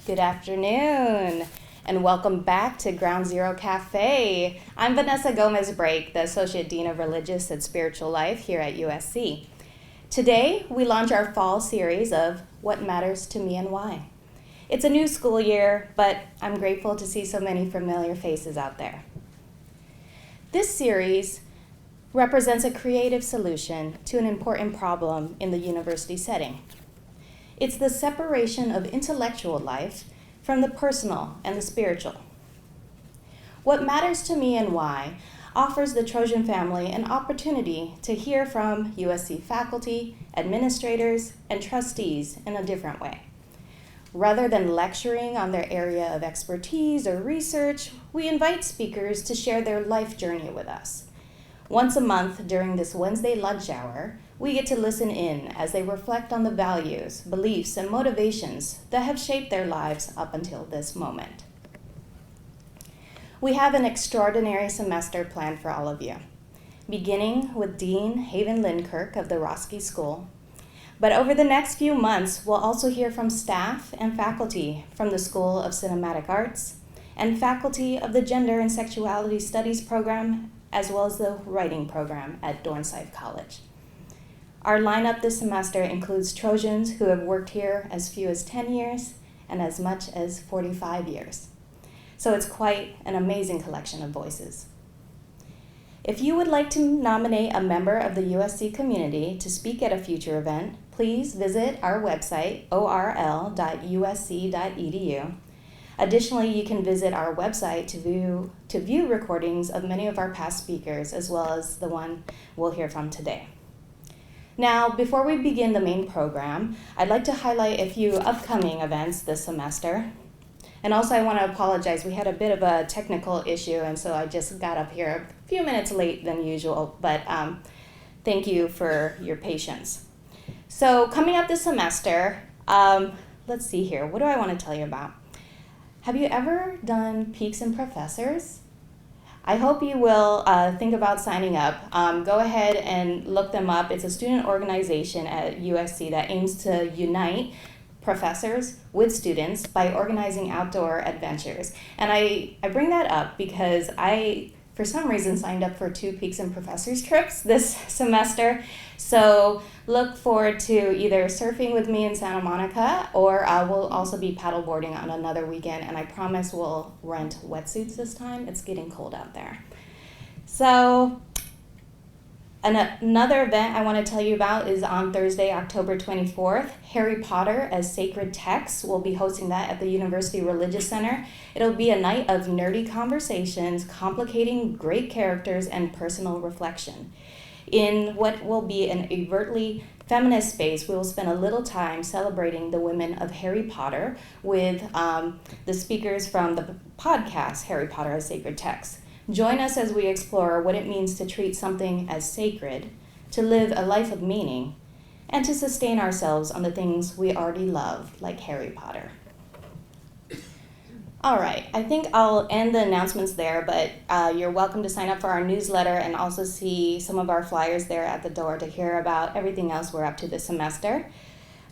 Good afternoon, and welcome back to Ground Zero Cafe. I'm Vanessa Gomez-Brake, the Associate Dean of Religious and Spiritual Life here at USC. Today, we launch our fall series of What Matters to Me and Why. It's a new school year, but I'm grateful to see so many familiar faces out there. This series represents a creative solution to an important problem in the university setting. It's the separation of intellectual life from the personal and the spiritual. What Matters to Me and Why offers the Trojan family an opportunity to hear from USC faculty, administrators, and trustees in a different way. Rather than lecturing on their area of expertise or research, we invite speakers to share their life journey with us. Once a month during this Wednesday lunch hour, we get to listen in as they reflect on the values, beliefs, and motivations that have shaped their lives up until this moment. We have an extraordinary semester planned for all of you, beginning with Dean Haven Lin-Kirk of the Roski School. But over the next few months, we'll also hear from staff and faculty from the School of Cinematic Arts and faculty of the Gender and Sexuality Studies program, as well as the writing program at Scripps College. Our lineup this semester includes Trojans who have worked here as few as 10 years and as much as 45 years. So it's quite an amazing collection of voices. If you would like to nominate a member of the USC community to speak at a future event, please visit our website, orl.usc.edu. Additionally, you can visit our website to view recordings of many of our past speakers, as well as the one we'll hear from today. Now, before we begin the main program, I'd like to highlight a few upcoming events this semester. And also, I want to apologize. We had a bit of a technical issue, and so I just got up here a few minutes late than usual, but thank you for your patience. So coming up this semester, let's see here. What do I want to tell you about? Have you ever done Peaks and Professors? I hope you will think about signing up. Go ahead and look them up. It's a student organization at USC that aims to unite professors with students by organizing outdoor adventures. And I bring that up because I, for some reason, signed up for 2 Peaks and Professors trips this semester. So look forward to either surfing with me in Santa Monica, or we'll also be paddleboarding on another weekend, and I promise we'll rent wetsuits this time. It's getting cold out there. So another event I want to tell you about is on Thursday, October 24th. Harry Potter as Sacred Texts. We'll be hosting that at the University Religious Center. It'll be a night of nerdy conversations, complicating great characters, and personal reflection. In what will be an overtly feminist space, we will spend a little time celebrating the women of Harry Potter with the speakers from the podcast Harry Potter as Sacred Texts. Join us as we explore what it means to treat something as sacred, to live a life of meaning, and to sustain ourselves on the things we already love, like Harry Potter. All right, I think I'll end the announcements there, but you're welcome to sign up for our newsletter and also see some of our flyers there at the door to hear about everything else we're up to this semester.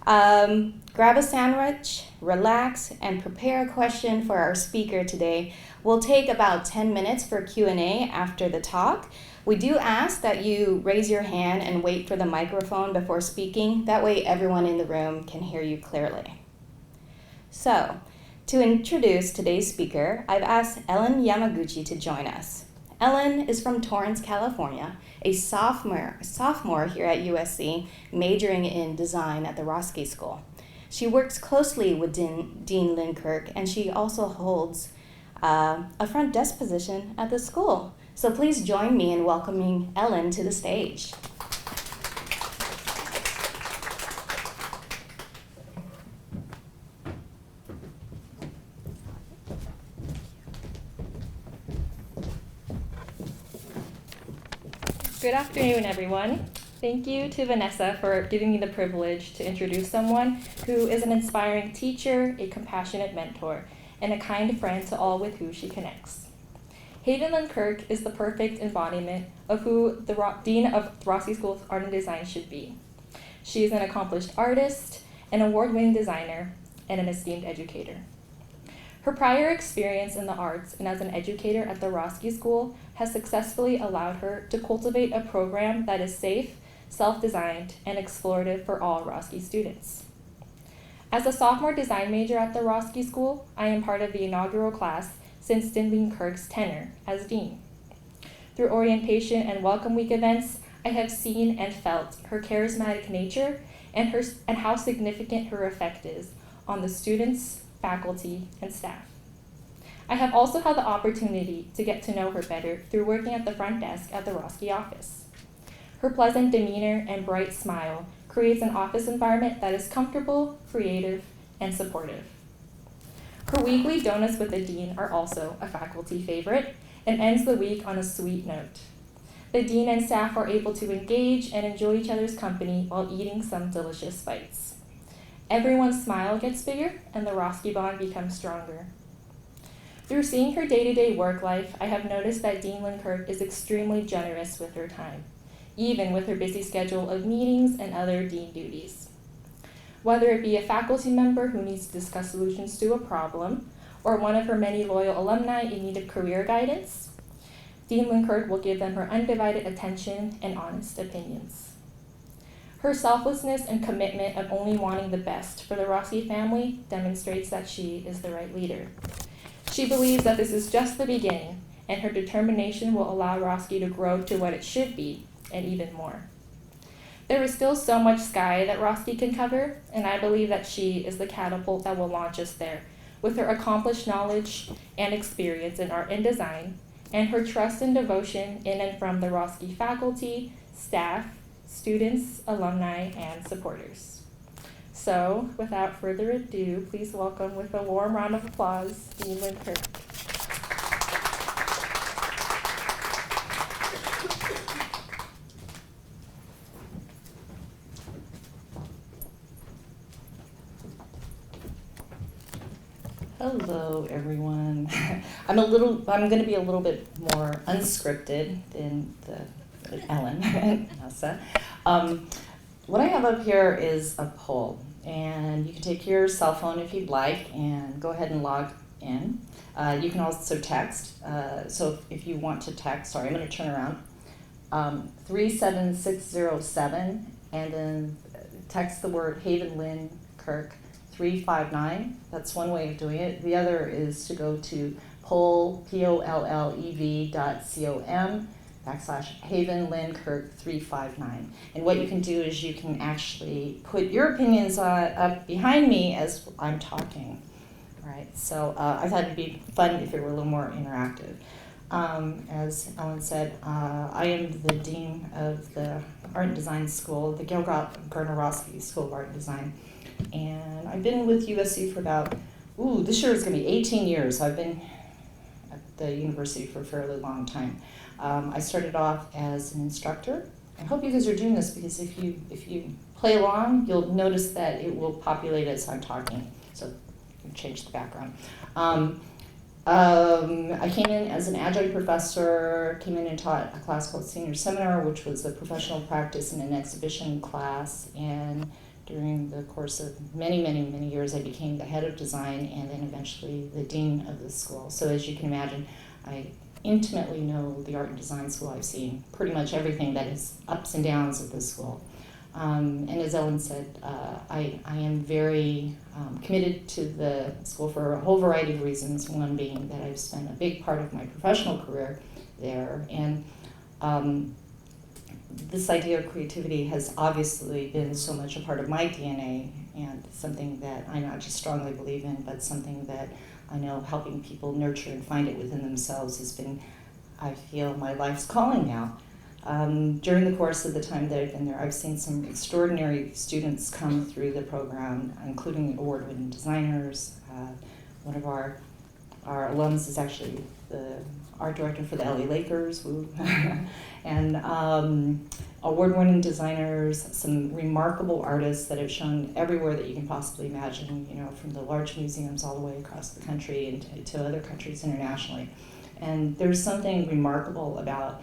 Grab a sandwich, relax, and prepare a question for our speaker today. We'll take about 10 minutes for Q&A after the talk. We do ask that you raise your hand and wait for the microphone before speaking. That way everyone in the room can hear you clearly. So, to introduce today's speaker, I've asked Ellen Yamaguchi to join us. Ellen is from Torrance, California, a sophomore here at USC, majoring in design at the Roski School. She works closely with Dean Lin-Kirk, and she also holds a front desk position at the school. So please join me in welcoming Ellen to the stage. Good afternoon, everyone. Thank you to Vanessa for giving me the privilege to introduce someone who is an inspiring teacher, a compassionate mentor, and a kind friend to all with who she connects. Haven Lin-Kirk is the perfect embodiment of who the Dean of Roski School of Art and Design should be. She is an accomplished artist, an award-winning designer, and an esteemed educator. Her prior experience in the arts and as an educator at the Roski School has successfully allowed her to cultivate a program that is safe, self-designed, and explorative for all Roski students. As a sophomore design major at the Roski School, I am part of the inaugural class since Haven Lin-Kirk's tenure as dean. Through orientation and welcome week events, I have seen and felt her charismatic nature and how significant her effect is on the students, faculty, and staff. I have also had the opportunity to get to know her better through working at the front desk at the Roski office. Her pleasant demeanor and bright smile creates an office environment that is comfortable, creative, and supportive. Her weekly donuts with the dean are also a faculty favorite and ends the week on a sweet note. The dean and staff are able to engage and enjoy each other's company while eating some delicious bites. Everyone's smile gets bigger and the Roski bond becomes stronger. Through seeing her day-to-day work life, I have noticed that Dean Lin-Kirk is extremely generous with her time, even with her busy schedule of meetings and other dean duties. Whether it be a faculty member who needs to discuss solutions to a problem, or one of her many loyal alumni in need of career guidance, Dean Lin-Kirk will give them her undivided attention and honest opinions. Her selflessness and commitment of only wanting the best for the Roski family demonstrates that she is the right leader. She believes that this is just the beginning, and her determination will allow Roski to grow to what it should be, and even more. There is still so much sky that Roski can cover, and I believe that she is the catapult that will launch us there, with her accomplished knowledge and experience in art and design, and her trust and devotion in and from the Roski faculty, staff, students, alumni, and supporters. So, without further ado, please welcome with a warm round of applause, Dean Lin-Kirk. Hello, everyone. I'm going to be a little bit more unscripted than Ellen and Elsa. What I have up here is a poll, and you can take your cell phone if you'd like and go ahead and log in. You can also text. So if you want to text, sorry, I'm going to turn around. 37607, and then text the word Haven Lin-Kirk 359. That's one way of doing it. The other is to go to poll.com/Haven Lin-Kirk 359. And what you can do is you can actually put your opinions up behind me as I'm talking. All right, so I thought it'd be fun if it were a little more interactive. As Ellen said, I am the dean of the Art and Design School, the Gail Gardner Roski School of Art and Design. And I've been with USC for about, this year is going to be 18 years. I've been at the university for a fairly long time. I started off as an instructor. I hope you guys are doing this because if you play along, you'll notice that it will populate as I'm talking. So change the background. I came in as an adjunct professor, came in and taught a class called Senior Seminar, which was a professional practice and an exhibition class. And during the course of many years, I became the head of design and then eventually the dean of the school. So as you can imagine, I intimately know the art and design school. I've seen pretty much everything that is ups and downs at this school. And as Ellen said, I am very committed to the school for a whole variety of reasons, one being that I've spent a big part of my professional career there. And this idea of creativity has obviously been so much a part of my DNA and something that I not just strongly believe in, but something that I know helping people nurture and find it within themselves has been, I feel, my life's calling now. During the course of the time that I've been there, I've seen some extraordinary students come through the program, including award-winning designers. One of our alums is actually the art director for the LA Lakers, woo. And award-winning designers, some remarkable artists that have shown everywhere that you can possibly imagine, from the large museums all the way across the country and to other countries internationally. And there's something remarkable about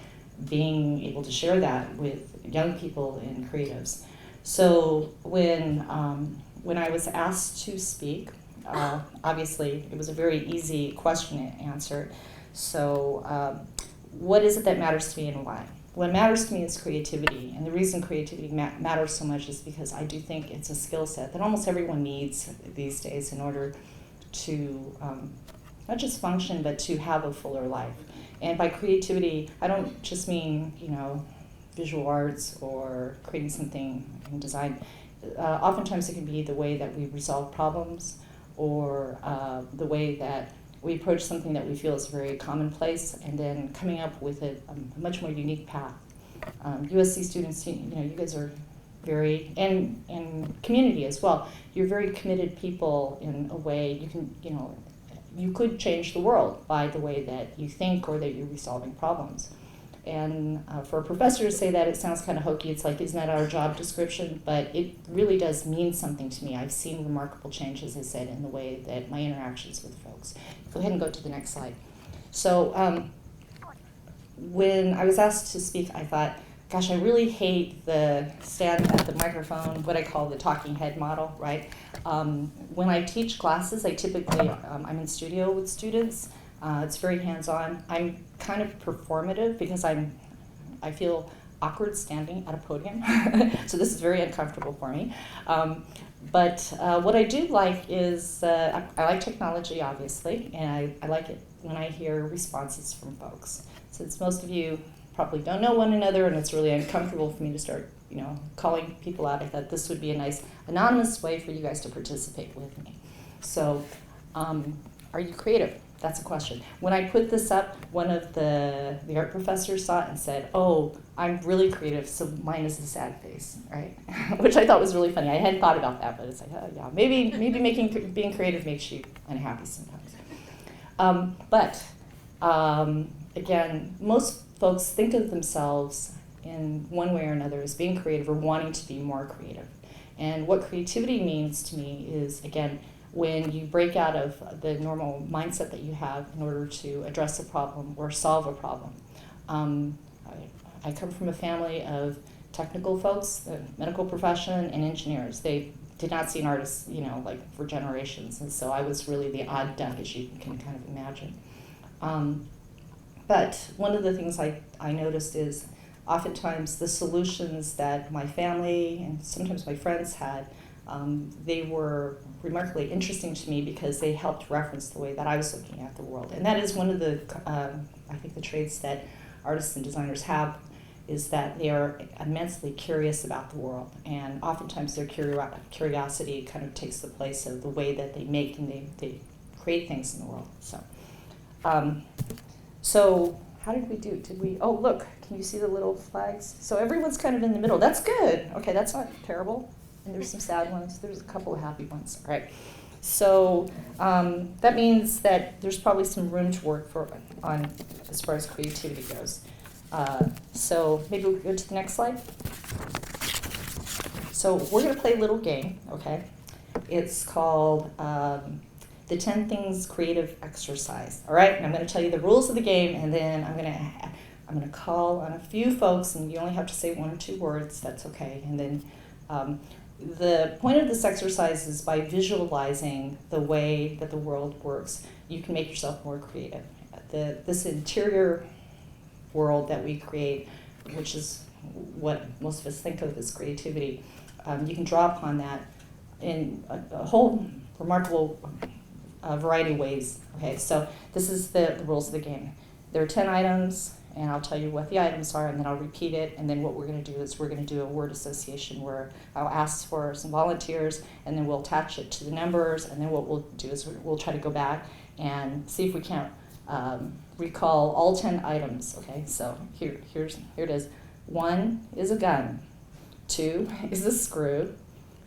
being able to share that with young people and creatives. So when I was asked to speak, obviously it was a very easy question to answer. So what is it that matters to me and why? What matters to me is creativity, and the reason creativity matters so much is because I do think it's a skill set that almost everyone needs these days in order to not just function, but to have a fuller life. And by creativity, I don't just mean, visual arts or creating something in design. Oftentimes it can be the way that we resolve problems, or the way that we approach something that we feel is very commonplace, and then coming up with a much more unique path. USC students, you guys are very, and community as well, you're very committed people in a way you can, you could change the world by the way that you think or that you're resolving problems. And for a professor to say that, it sounds kind of hokey. It's like, isn't that our job description? But it really does mean something to me. I've seen remarkable changes, as I said, in the way that my interactions with folks. Go ahead and go to the next slide. So when I was asked to speak, I thought, gosh, I really hate the stand at the microphone, what I call the talking head model, right? When I teach classes, I typically, I'm in studio with students. It's very hands-on. I'm kind of performative because I feel awkward standing at a podium, so this is very uncomfortable for me. But what I do like is, I like technology, obviously, and I like it when I hear responses from folks. Since most of you probably don't know one another, and it's really uncomfortable for me to start, calling people out, I thought this would be a nice anonymous way for you guys to participate with me. So, are you creative? That's a question. When I put this up, one of the art professors saw it and said, "Oh, I'm really creative, so mine is a sad face," right? Which I thought was really funny. I hadn't thought about that, but it's like, oh yeah, maybe being creative makes you unhappy sometimes. Again, most folks think of themselves in one way or another as being creative or wanting to be more creative. And what creativity means to me is, again, when you break out of the normal mindset that you have in order to address a problem or solve a problem. I come from a family of technical folks, the medical profession, and engineers. They did not see an artist, for generations, and so I was really the odd duck, as you can kind of imagine. But one of the things I noticed is oftentimes the solutions that my family and sometimes my friends had, they were remarkably interesting to me because they helped reference the way that I was looking at the world. And that is one of the, I think, the traits that artists and designers have, is that they are immensely curious about the world. And oftentimes their curiosity kind of takes the place of the way that they make and they create things in the world. So how did we do? Oh, look, can you see the little flags? So everyone's kind of in the middle. That's good. Okay, that's not terrible. And there's some sad ones. There's a couple of happy ones. All right. So that means that there's probably some room to work on as far as creativity goes. So maybe we'll go to the next slide. So we're going to play a little game, okay? It's called the 10 Things Creative Exercise. All right, and I'm going to tell you the rules of the game, and then I'm going to call on a few folks, and you only have to say 1 or 2 words. That's okay. And then the point of this exercise is by visualizing the way that the world works, you can make yourself more creative. This interior world that we create, which is what most of us think of as creativity, you can draw upon that in a whole remarkable variety of ways. Okay, so this is the rules of the game. There are 10 items, and I'll tell you what the items are, and then I'll repeat it, and then what we're going to do is we're going to do a word association where I'll ask for some volunteers, and then we'll attach it to the numbers, and then what we'll do is we'll try to go back and see if we can't recall all 10 items. Okay, so here it is. 1 is a gun, 2 is a screw,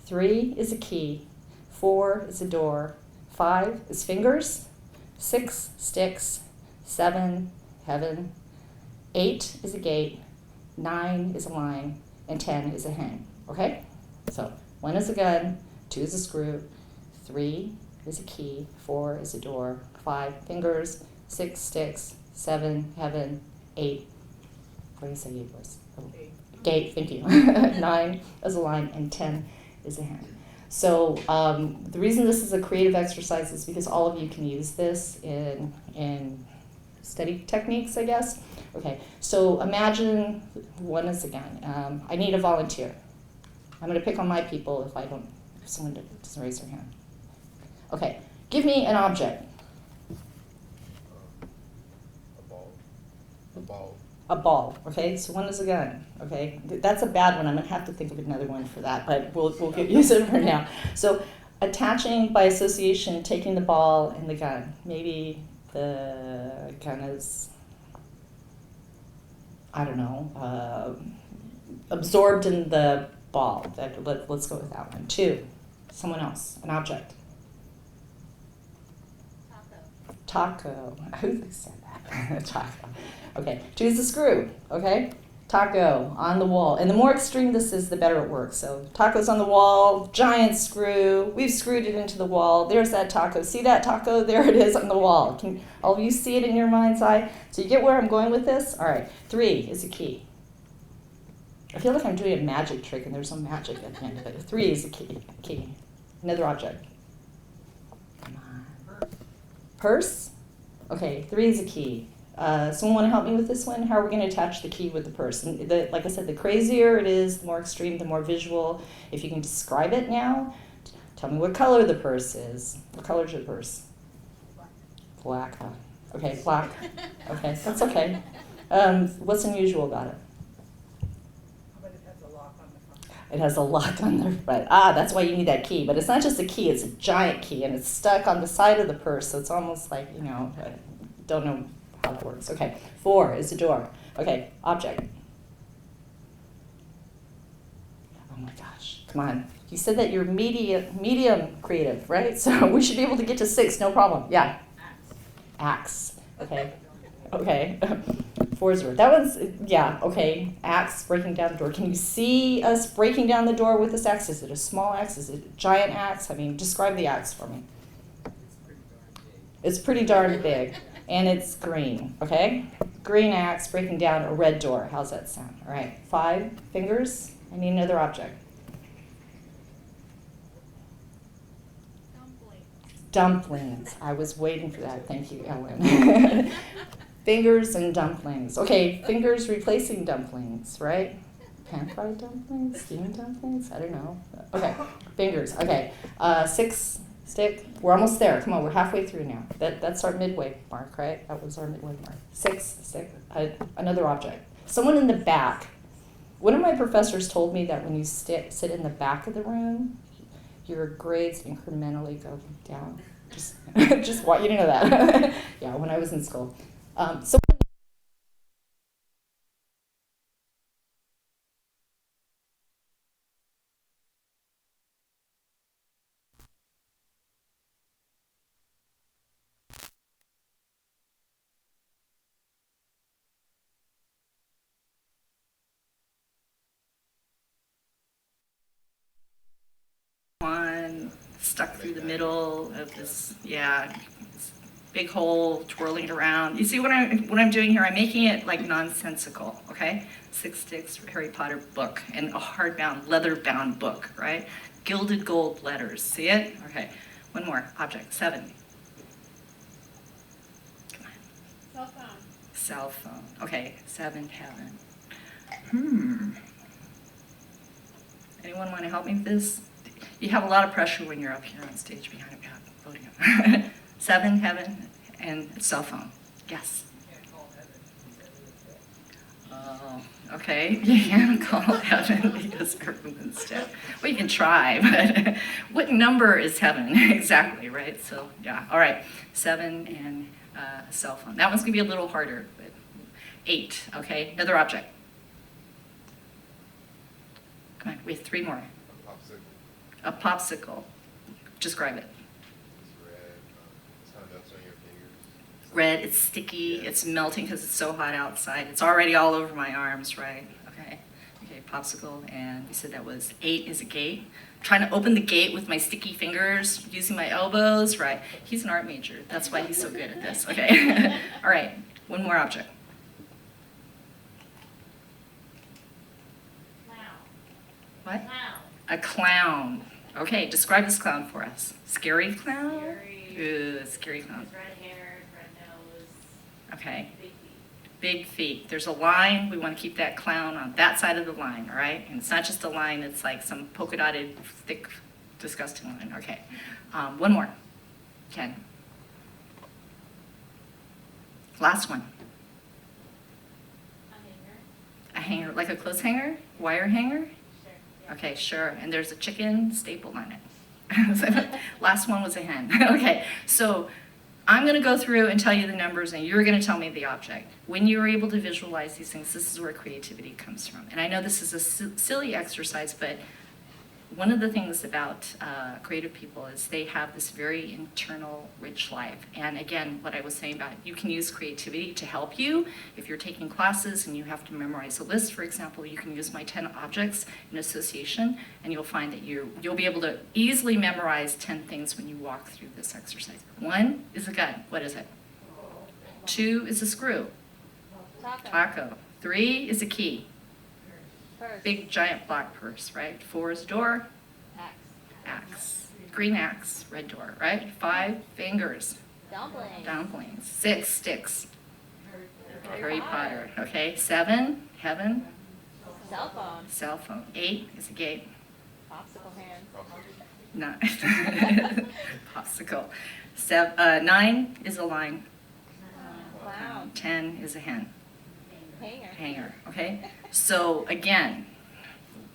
3 is a key, 4 is a door, 5 is fingers, 6 sticks, 7 heaven, 8 is a gate, 9 is a line, and 10 is a hen. Okay? So 1 is a gun, 2 is a screw, 3 is a key, 4 is a door, 5 fingers, 6 sticks, 7 heaven, 8. What did I say 8 was? Oh, gate, thank you. 9 is a line, and 10 is a hen. So the reason this is a creative exercise is because all of you can use this in study techniques, I guess. Okay, so imagine one is again. I need a volunteer. I'm going to pick on my people if someone doesn't raise their hand. Okay, give me an object. A ball. A ball. Okay, so one is a gun. Okay, that's a bad one. I'm going to have to think of another one for that, but we'll use it for now. So attaching by association, taking the ball and the gun. Maybe the gun is, I don't know, absorbed in the ball. Let's go with that one. 2, someone else, an object. Taco. Who said that? Taco. Okay, 2 is the screw. Okay, taco on the wall. And the more extreme this is, the better it works. So taco's on the wall, giant screw. We've screwed it into the wall. There's that taco. See that taco? There it is on the wall. Can all of you see it in your mind's eye? So you get where I'm going with this? All right, 3 is a key. I feel like I'm doing a magic trick and there's some magic at the end of it. 3 is a key. Another object. Come on. Purse? Okay, 3 is a key. Someone want to help me with this one? How are we going to attach the key with the purse? And like I said, the crazier it is, the more extreme, the more visual. If you can describe it now, tell me what color the purse is. What color is your purse? Black. Okay, black. Okay, that's okay. What's unusual about it? It has a lock on the front. That's why you need that key. But it's not just a key, it's a giant key, and it's stuck on the side of the purse, so it's almost like, I don't know how that works. Okay, 4 is a door. Okay, object. Oh my gosh, come on. You said that you're medium creative, right? So we should be able to get to 6, no problem. Yeah. Axe. Okay. Okay. 4 is a door. That one's, yeah, okay. Axe, breaking down the door. Can you see us breaking down the door with this axe? Is it a small axe? Is it a giant axe? I mean, describe the axe for me. It's pretty darn big. And it's green, okay? Green axe breaking down a red door. How's that sound? All right, 5 fingers. I need another object. Dumplings. I was waiting for that. Thank you, Ellen. Fingers and dumplings. Okay, fingers replacing dumplings, right? Pan-fried dumplings? Steamed dumplings? I don't know. Okay, fingers. Okay, 6. Stick. We're almost there. Come on, we're halfway through now. That's our midway mark, right? That was our midway mark. 6. Stick. Another object. Someone in the back. One of my professors told me that when you sit in the back of the room, your grades incrementally go down. Just want you to know that. Yeah, when I was in school. So. One stuck through the middle of this, this big hole twirling around. You see what I'm doing here? I'm making it like nonsensical, okay? 6 Sticks Harry Potter book and a hardbound, leather-bound book, right? Gilded gold letters. See it? Okay. One more object. 7. Come on. Cell phone. Cell phone. Okay. 7, heaven. Anyone want to help me with this? You have a lot of pressure when you're up here on stage behind a podium. 7, heaven, and cell phone. Yes. Oh, okay. You can't call heaven because everyone's dead. Well, you can try, but what number is heaven exactly, right? So, yeah. All right. 7 and cell phone. That one's going to be a little harder, but 8. Okay. Another object. Come on. We have 3 more. A popsicle. Describe it. It's red. It's how it melts on your fingers. Red, it's sticky, it's melting because it's so hot outside. It's already all over my arms, right? Okay. Okay, popsicle, and we said that was 8 is a gate. I'm trying to open the gate with my sticky fingers, using my elbows, right? He's an art major. That's why he's so good at this. Okay. All right. One more object. Clown. What? Clown. A clown. Okay, describe this clown for us. Scary clown? Scary. Ooh, scary clown. Has red hair, red nose. Okay. Big feet. Big feet. There's a line. We want to keep that clown on that side of the line, all right? And it's not just a line. It's like some polka dotted, thick, disgusting line. Okay. One more. Ken. Last one. A hanger. A hanger, like a clothes hanger? Wire hanger? Sure. Yeah. Okay, sure. And there's a chicken staple on it. So, last one was a hen. Okay, so I'm going to go through and tell you the numbers, and you're going to tell me the object. When you're able to visualize these things, this is where creativity comes from. And I know this is a silly exercise, but one of the things about creative people is they have this very internal, rich life. And again, what I was saying about you can use creativity to help you. If you're taking classes and you have to memorize a list, for example, you can use my 10 objects in association, and you'll find that you'll be able to easily memorize 10 things when you walk through this exercise. 1 is a gun. What is it? 2 is a screw. Taco. 3 is a key. Purse. Big giant black purse, right? 4 is a door. Axe. Axe. Green axe, red door, right? 5 fingers. Dumpling. Dumplings. 6 sticks. Harry Potter. Okay. 7 heaven. Cell phone. Cell phone. 8 is a gate. Popsicle hand. No. Popsicle. 9 is a line. Clown. 10 is a hen. Hanger. Hanger. Okay. So again,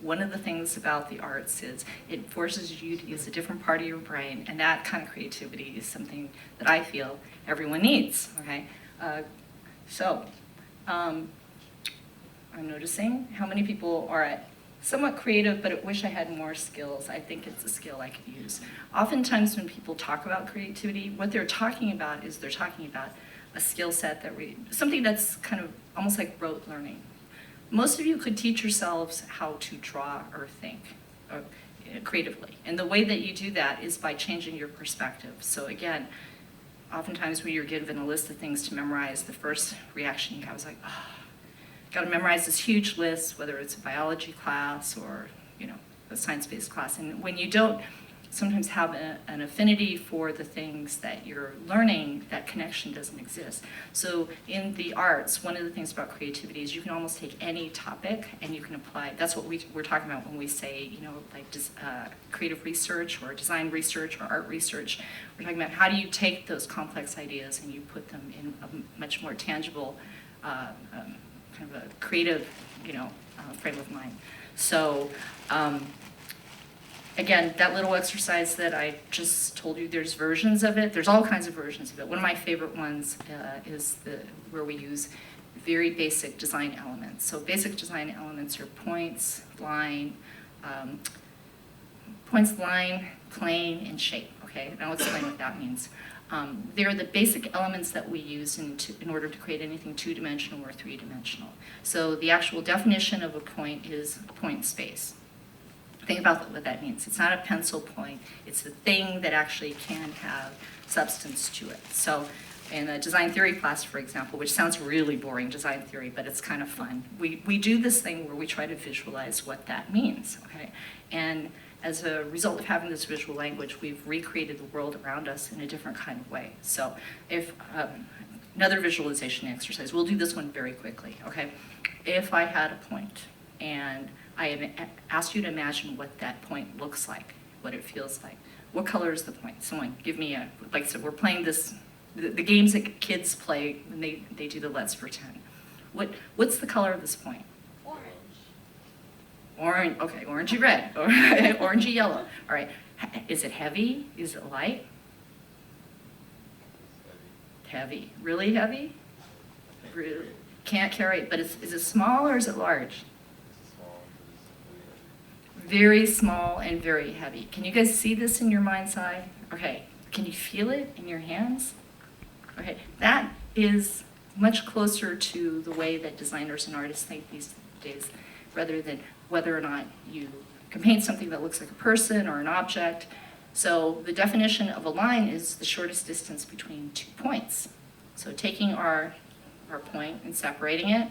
one of the things about the arts is it forces you to use a different part of your brain, and that kind of creativity is something that I feel everyone needs, okay? I'm noticing how many people are somewhat creative, but wish I had more skills. I think it's a skill I could use. Oftentimes when people talk about creativity, what they're talking about is they're talking about a skill set something that's kind of almost like rote learning. Most of you could teach yourselves how to draw or think creatively. And the way that you do that is by changing your perspective. So again, oftentimes when you're given a list of things to memorize, the first reaction you have is like, oh, got to memorize this huge list, whether it's a biology class or a science-based class. And when you don't sometimes have an affinity for the things that you're learning, that connection doesn't exist. So in the arts, one of the things about creativity is you can almost take any topic and you can apply. That's what we're talking about when we say, like creative research or design research or art research. We're talking about how do you take those complex ideas and you put them in a much more tangible, kind of a creative, frame of mind. So, again, that little exercise that I just told you, there's versions of it. There's all kinds of versions of it. One of my favorite ones is where we use very basic design elements. So basic design elements are points, line, plane, and shape. Okay, and I'll explain what that means. They're the basic elements that we use in order to create anything two-dimensional or three-dimensional. So the actual definition of a point is a point space. Think about what that means. It's not a pencil point. It's a thing that actually can have substance to it. So in a design theory class, for example, which sounds really boring, design theory, but it's kind of fun, we do this thing where we try to visualize what that means, okay? And as a result of having this visual language, we've recreated the world around us in a different kind of way. So if another visualization exercise, we'll do this one very quickly, okay? If I had a point and I have asked you to imagine what that point looks like, what it feels like. What color is the point? Someone give me like I said, we're playing this, the games that kids play when they do the Let's Pretend. What's the color of this point? Orange, okay, orangey red, or orangey yellow. All right, is it heavy? Is it light? Heavy, really heavy? Really? Can't carry it, but is it small or is it large? Very small and very heavy. Can you guys see this in your mind's eye? Okay, can you feel it in your hands? Okay, that is much closer to the way that designers and artists think these days, rather than whether or not you can paint something that looks like a person or an object. So the definition of a line is the shortest distance between 2 points. So taking our point and separating it,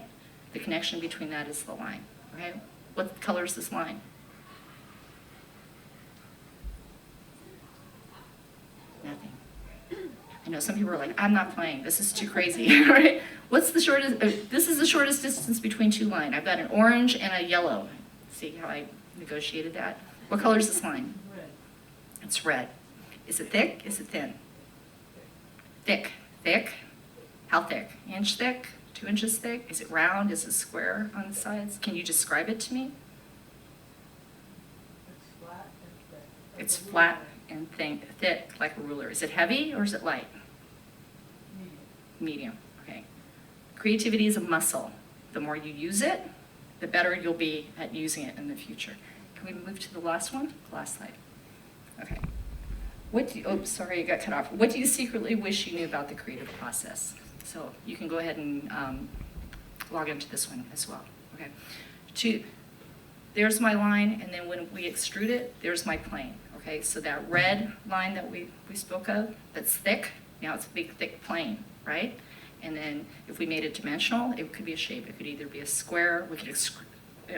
the connection between that is the line. Okay, what color is this line? I know some people are like, I'm not playing, this is too crazy, right? What's the shortest, this is the shortest distance between two lines. I've got an orange and a yellow. See how I negotiated that? What color is this line? Red. It's red. Is it thick? Is it thin? Thick. Thick? How thick? Inch thick? 2 inches thick? Is it round? Is it square on the sides? Can you describe it to me? It's flat and thick. It's flat and thick, like a ruler. Is it heavy or is it light? Medium. Medium, okay. Creativity is a muscle. The more you use it, the better you'll be at using it in the future. Can we move to the last one? Last slide. Okay. What do you, oh, sorry, I got cut off. What do you secretly wish you knew about the creative process? So you can go ahead and log into this one as well. Okay. There's my line, and then when we extrude it, there's my plane. Okay, so that red line that we spoke of, that's thick, now it's a big, thick plane, right? And then if we made it dimensional, it could be a shape. It could either be a square,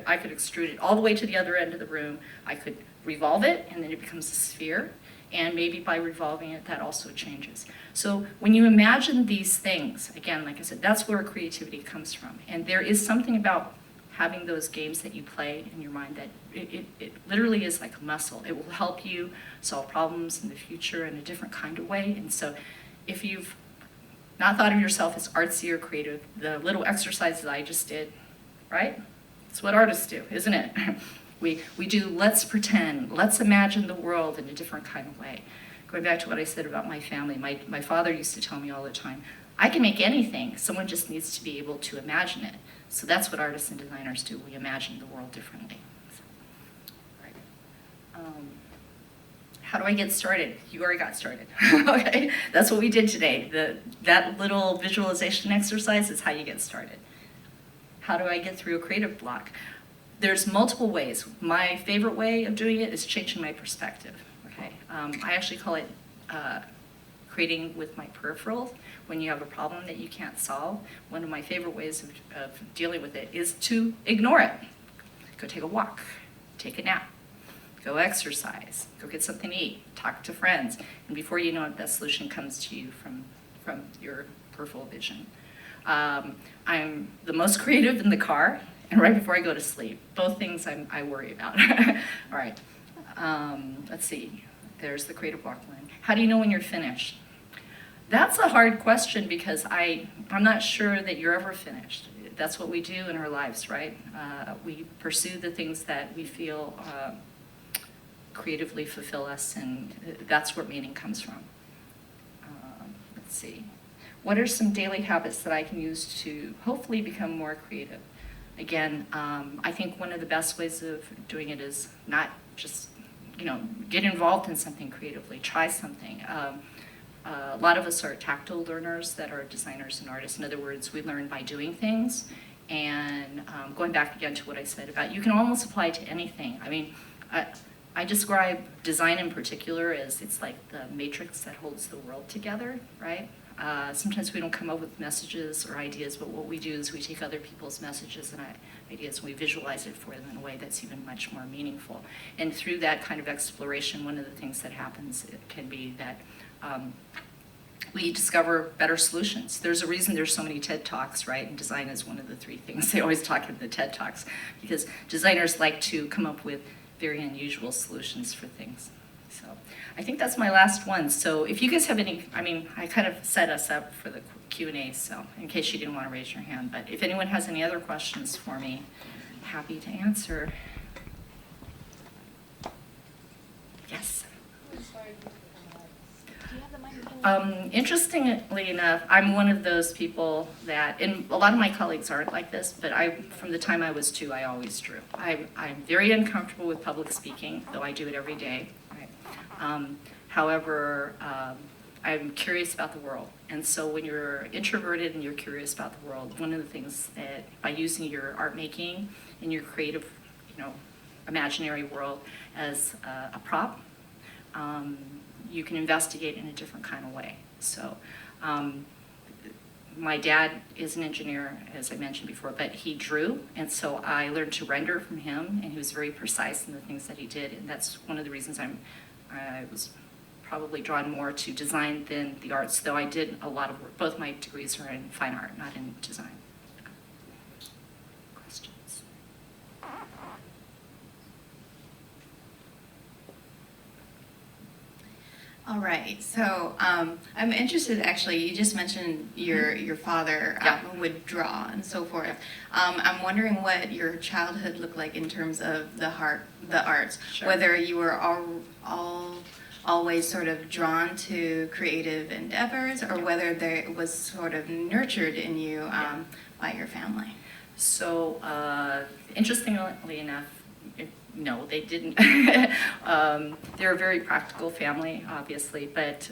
I could extrude it all the way to the other end of the room. I could revolve it, and then it becomes a sphere. And maybe by revolving it, that also changes. So when you imagine these things, again, like I said, that's where creativity comes from. And there is something about having those games that you play in your mind that it literally is like a muscle. It will help you solve problems in the future in a different kind of way. And so if you've not thought of yourself as artsy or creative, the little exercises I just did, right? It's what artists do, isn't it? We do let's pretend, let's imagine the world in a different kind of way. Going back to what I said about my family, my father used to tell me all the time, I can make anything, someone just needs to be able to imagine it. So that's what artists and designers do, we imagine the world differently. So, right. How do I get started? You already got started, okay? That's what we did today. That little visualization exercise is how you get started. How do I get through a creative block? There's multiple ways. My favorite way of doing it is changing my perspective, okay? I actually call it creating with my peripherals. When you have a problem that you can't solve, one of my favorite ways of dealing with it is to ignore it. Go take a walk, take a nap, go exercise, go get something to eat, talk to friends, and before you know it, that solution comes to you from your peripheral vision. I'm the most creative in the car, and right before I go to sleep. Both things I worry about. All right, let's see. There's the creative block line. How do you know when you're finished? That's a hard question because I'm not sure that you're ever finished. That's what we do in our lives, right? We pursue the things that we feel creatively fulfill us, and that's where meaning comes from. Let's see. What are some daily habits that I can use to hopefully become more creative? Again, I think one of the best ways of doing it is not just, get involved in something creatively, try something. A lot of us are tactile learners that are designers and artists. In other words, we learn by doing things. And going back again to what I said about, you can almost apply to anything. I mean, I describe design in particular as it's like the matrix that holds the world together, right? Sometimes we don't come up with messages or ideas, but what we do is we take other people's messages and ideas and we visualize it for them in a way that's even much more meaningful. And through that kind of exploration, one of the things that happens can be that we discover better solutions. There's a reason there's so many TED Talks, right? And design is one of the 3 things they always talk in the TED Talks, because designers like to come up with very unusual solutions for things. So I think that's my last one. So if you guys have any, I kind of set us up for the Q&A, so in case you didn't want to raise your hand, but if anyone has any other questions for me, happy to answer. Yes? Interestingly enough, I'm one of those people that, and a lot of my colleagues aren't like this, but from the time I was 2, I always drew. I'm very uncomfortable with public speaking, though I do it every day. Right? However, I'm curious about the world. And so when you're introverted and you're curious about the world, one of the things that by using your art making and your creative, imaginary world as a prop, you can investigate in a different kind of way. So my dad is an engineer, as I mentioned before, but he drew, and so I learned to render from him, and he was very precise in the things that he did, and that's one of the reasons I was probably drawn more to design than the arts, though I did a lot of work. Both my degrees are in fine art, not in design. Questions? All right, so I'm interested, actually, you just mentioned your father would draw and so forth. I'm wondering what your childhood looked like in terms of the arts, Sure. whether you were always sort of drawn to creative endeavors, or whether it was sort of nurtured in you by your family. So, interestingly enough, no, they didn't. They're a very practical family, obviously, but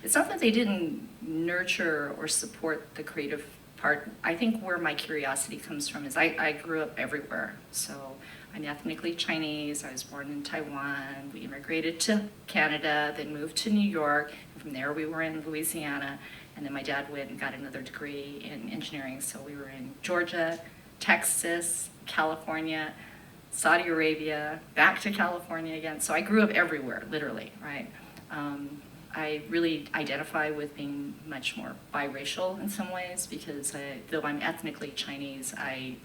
it's not that they didn't nurture or support the creative part. I think where my curiosity comes from is I grew up everywhere. So I'm ethnically Chinese. I was born in Taiwan. We immigrated to Canada, then moved to New York. And from there, we were in Louisiana. And then my dad went and got another degree in engineering. So we were in Georgia, Texas, California, Saudi Arabia, back to California again. So I grew up everywhere, literally, right? I really identify with being much more biracial in some ways because though I'm ethnically Chinese, I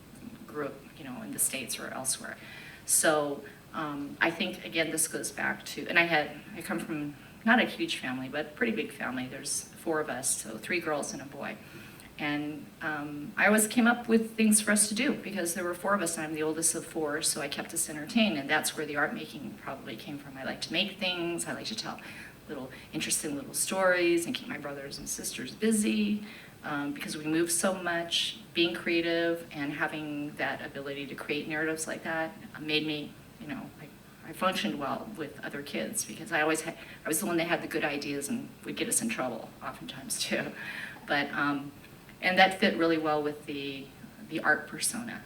grew up, in the States or elsewhere. So I think, again, this goes back to, and I come from not a huge family, but a pretty big family. There's 4 of us, so 3 girls and a boy. And I always came up with things for us to do because there were 4 of us and I'm the oldest of 4, so I kept us entertained, and that's where the art making probably came from. I like to make things, I like to tell interesting little stories and keep my brothers and sisters busy because we move so much. Being creative and having that ability to create narratives like that made me, I functioned well with other kids because I was the one that had the good ideas and would get us in trouble oftentimes too. But and that fit really well with the art persona.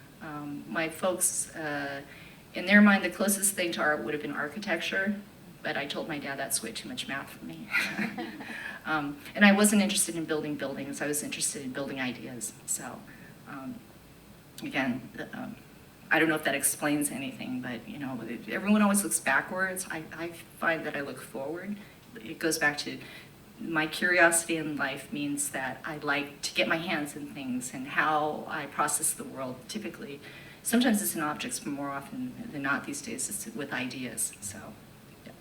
My folks, in their mind, the closest thing to art would have been architecture, but I told my dad that's way too much math for me. And I wasn't interested in building buildings, I was interested in building ideas. So again, I don't know if that explains anything, but everyone always looks backwards. I find that I look forward. It goes back to my curiosity in life means that I like to get my hands in things, and how I process the world typically, sometimes it's in objects, but more often than not these days it's with ideas. So, yeah.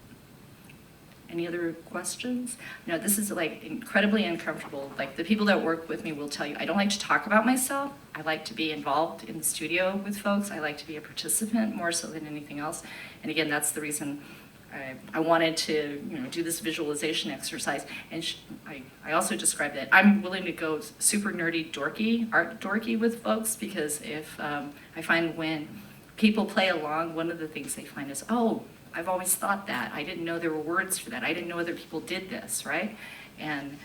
Any other questions? No, this is like incredibly uncomfortable. Like the people that work with me will tell you, I don't like to talk about myself. I like to be involved in the studio with folks. I like to be a participant more so than anything else. And again, that's the reason I wanted to do this visualization exercise, and I also described that I'm willing to go super nerdy, art dorky with folks, because if I find when people play along, one of the things they find is, oh, I've always thought that. I didn't know there were words for that. I didn't know other people did this, right? And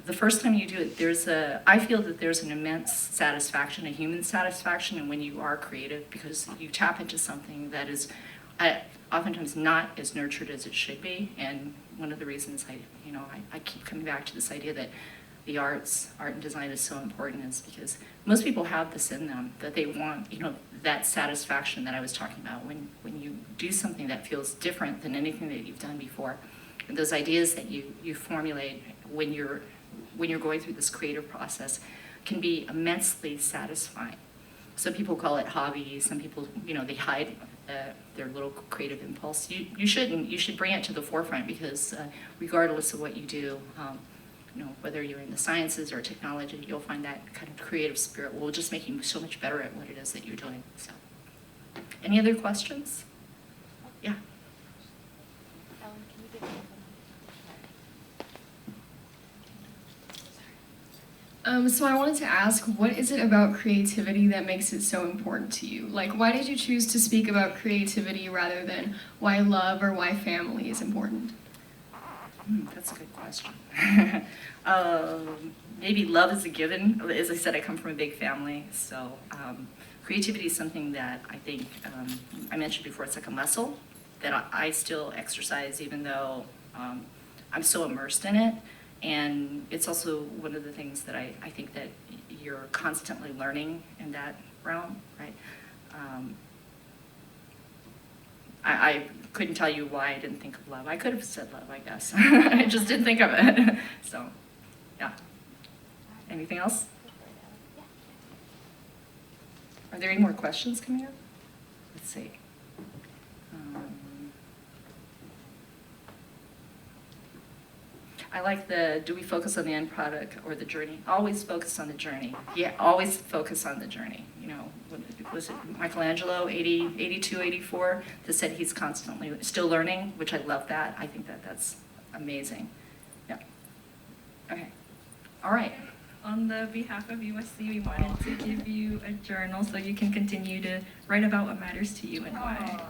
the first time you do it, I feel that there's an immense satisfaction, a human satisfaction, and when you are creative, because you tap into something that is oftentimes not as nurtured as it should be. And one of the reasons I keep coming back to this idea that the art and design is so important is because most people have this in them, that they want, that satisfaction that I was talking about when you do something that feels different than anything that you've done before. And those ideas that you formulate when you're going through this creative process can be immensely satisfying. Some people call it hobby. Some people, they hide their little creative impulse. You shouldn't. You should bring it to the forefront because regardless of what you do, whether you're in the sciences or technology, you'll find that kind of creative spirit will just make you so much better at what it is that you're doing. So, any other questions? Yeah. Ellen, can you give me So I wanted to ask, what is it about creativity that makes it so important to you? Like, why did you choose to speak about creativity rather than why love or why family is important? That's a good question. Maybe love is a given. As I said, I come from a big family, so creativity is something that I think, I mentioned before, it's like a muscle that I still exercise even though I'm so immersed in it. And it's also one of the things that I think that you're constantly learning in that realm, right? I couldn't tell you why I didn't think of love. I could have said love, I guess. I just didn't think of it. So, yeah. Anything else? Are there any more questions coming up? Let's see. I like do we focus on the end product or the journey? Always focus on the journey. Yeah, always focus on the journey. You know, was it Michelangelo, 82, 84, that said he's constantly still learning, which I love that. I think that's amazing. Yeah. Okay. All right. On the behalf of USC, we wanted to give you a journal so you can continue to write about what matters to you and why.